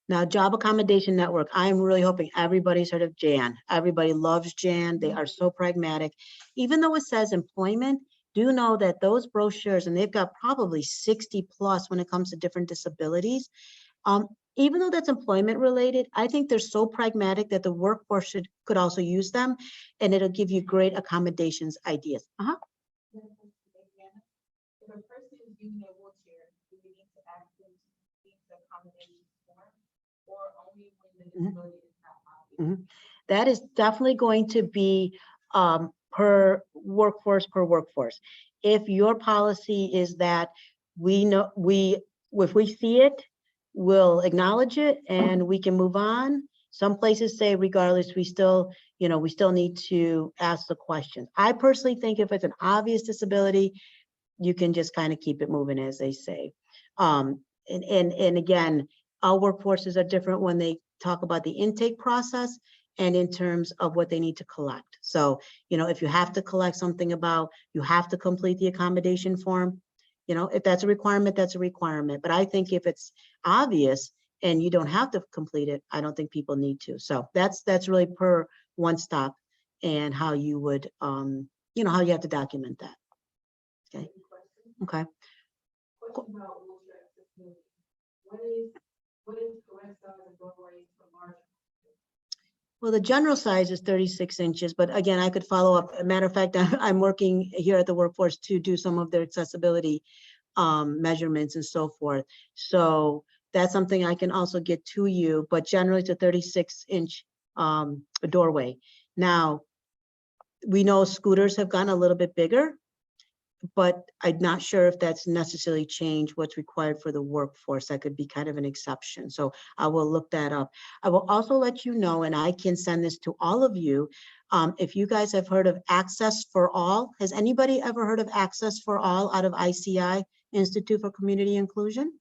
Now, Job Accommodation Network. I'm really hoping everybody's heard of JAN. Everybody loves JAN. They are so pragmatic. Even though it says employment, do know that those brochures, and they've got probably 60 plus when it comes to different disabilities. Even though that's employment related, I think they're so pragmatic that the workforce could also use them, and it'll give you great accommodations ideas. If a person is using a wheelchair, do we need to ask them to use the accommodation form, or only when the disability is not obvious? That is definitely going to be per workforce. If your policy is that if we see it, we'll acknowledge it and we can move on. Some places say regardless, we still need to ask the question. I personally think if it's an obvious disability, you can just kind of keep it moving, as they say. And again, our workforces are different when they talk about the intake process and in terms of what they need to collect. So, if you have to collect something about, you have to complete the accommodation form, if that's a requirement, that's a requirement. But I think if it's obvious, and you don't have to complete it, I don't think people need to. So that's really per one stop and how you would, you know, how you have to document that. Okay. Okay. Question about wheelchair accessibility. What is correct size of doorways for large? Well, the general size is 36 inches, but again, I could follow up. As a matter of fact, I'm working here at the workforce to do some of their accessibility measurements and so forth. So that's something I can also get to you, but generally it's a 36-inch doorway. Now, we know scooters have gotten a little bit bigger, but I'm not sure if that's necessarily changed what's required for the workforce. That could be kind of an exception. So I will look that up. I will also let you know, and I can send this to all of you, if you guys have heard of Access for All. Has anybody ever heard of Access for All out of ICI, Institute for Community Inclusion?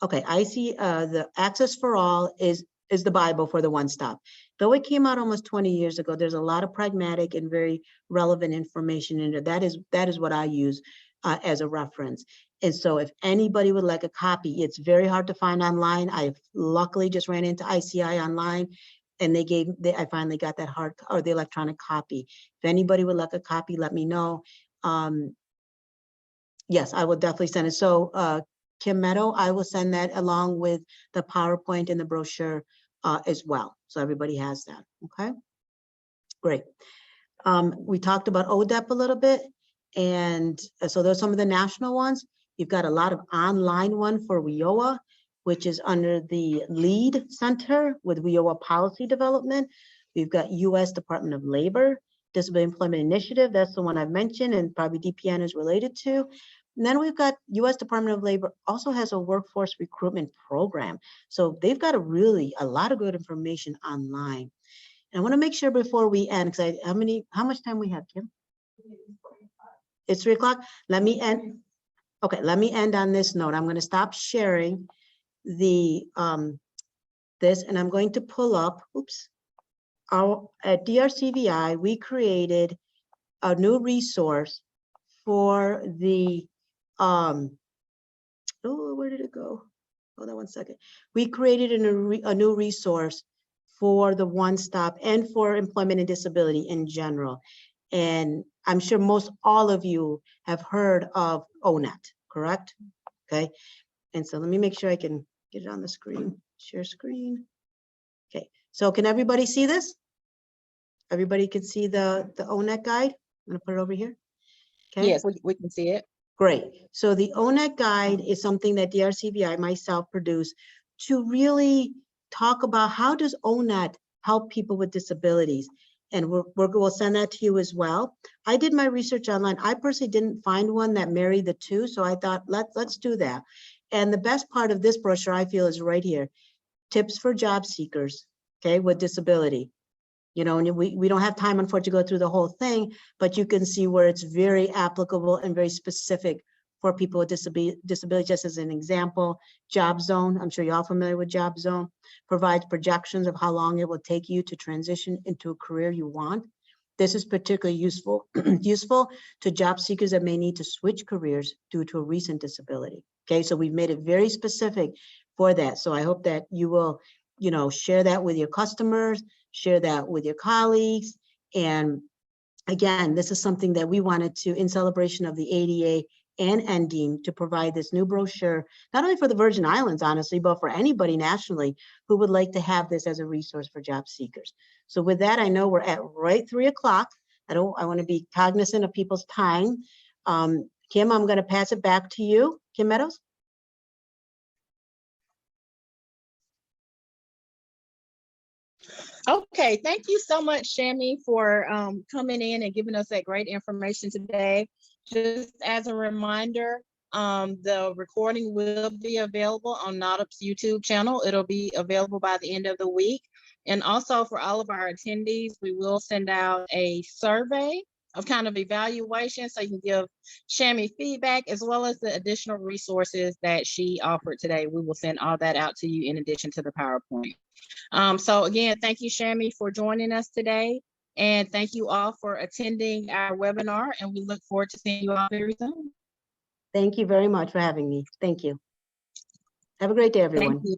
Okay, I see the Access for All is the Bible for the one-stop. Though it came out almost 20 years ago, there's a lot of pragmatic and very relevant information in it. That is what I use as a reference. And so if anybody would like a copy, it's very hard to find online. I luckily just ran into ICI online, and I finally got that hard or the electronic copy. If anybody would like a copy, let me know. Yes, I will definitely send it. So Kim Meadow, I will send that along with the PowerPoint and the brochure as well. So everybody has that, okay? Great. We talked about ODEP a little bit, and so those are some of the national ones. You've got a lot of online one for WIOA, which is under the LEAD Center with WIOA Policy Development. We've got US Department of Labor, Disability Employment Initiative, that's the one I've mentioned, and probably DPN is related to. And then we've got US Department of Labor also has a workforce recruitment program. So they've got a lot of good information online. And I want to make sure before we end, because how much time we have, Kim? It's 3 o'clock. Let me end. Okay, let me end on this note. I'm going to stop sharing the this, and I'm going to pull up, at DRCVI, we created a new resource for the where did it go? Hold on one second. We created a new resource for the one-stop and for employment and disability in general. And I'm sure most all of you have heard of ONET, correct? Okay. And so let me make sure I can get it on the screen. Share screen. Okay. So can everybody see this? Everybody can see the ONET guide? I'm gonna put it over here. Okay. Yes, we can see it. Great. So the ONET guide is something that DRCVI myself produced to really talk about how does ONET help people with disabilities. And we'll send that to you as well. I did my research online. I personally didn't find one that married the two. So I thought, let's do that. And the best part of this brochure, I feel, is right here. Tips for job seekers, okay, with disability. You know, and we don't have time, unfortunately, to go through the whole thing, but you can see where it's very applicable and very specific for people with disability. Just as an example, Job Zone, I'm sure you're all familiar with Job Zone, provides projections of how long it will take you to transition into a career you want. This is particularly useful to job seekers that may need to switch careers due to a recent disability. Okay, so we've made it very specific for that. So I hope that you will, you know, share that with your customers, share that with your colleagues. And again, this is something that we wanted to, in celebration of the ADA and NDEAM, to provide this new brochure, not only for the Virgin Islands, honestly, but for anybody nationally who would like to have this as a resource for job seekers. So with that, I know we're at right 3 o'clock. I want to be cognizant of people's time. Kim, I'm going to pass it back to you. Kim Meadows? Okay, thank you so much, Shammi, for coming in and giving us that great information today. Just as a reminder, the recording will be available on NAUTIP's YouTube channel. It'll be available by the end of the week. And also for all of our attendees, we will send out a survey of kind of evaluation so you can give Shammi feedback as well as the additional resources that she offered today. We will send all that out to you in addition to the PowerPoint. So again, thank you, Shammi, for joining us today. And thank you all for attending our webinar, and we look forward to seeing you all very soon. Thank you very much for having me. Thank you. Have a great day, Thank everyone. you.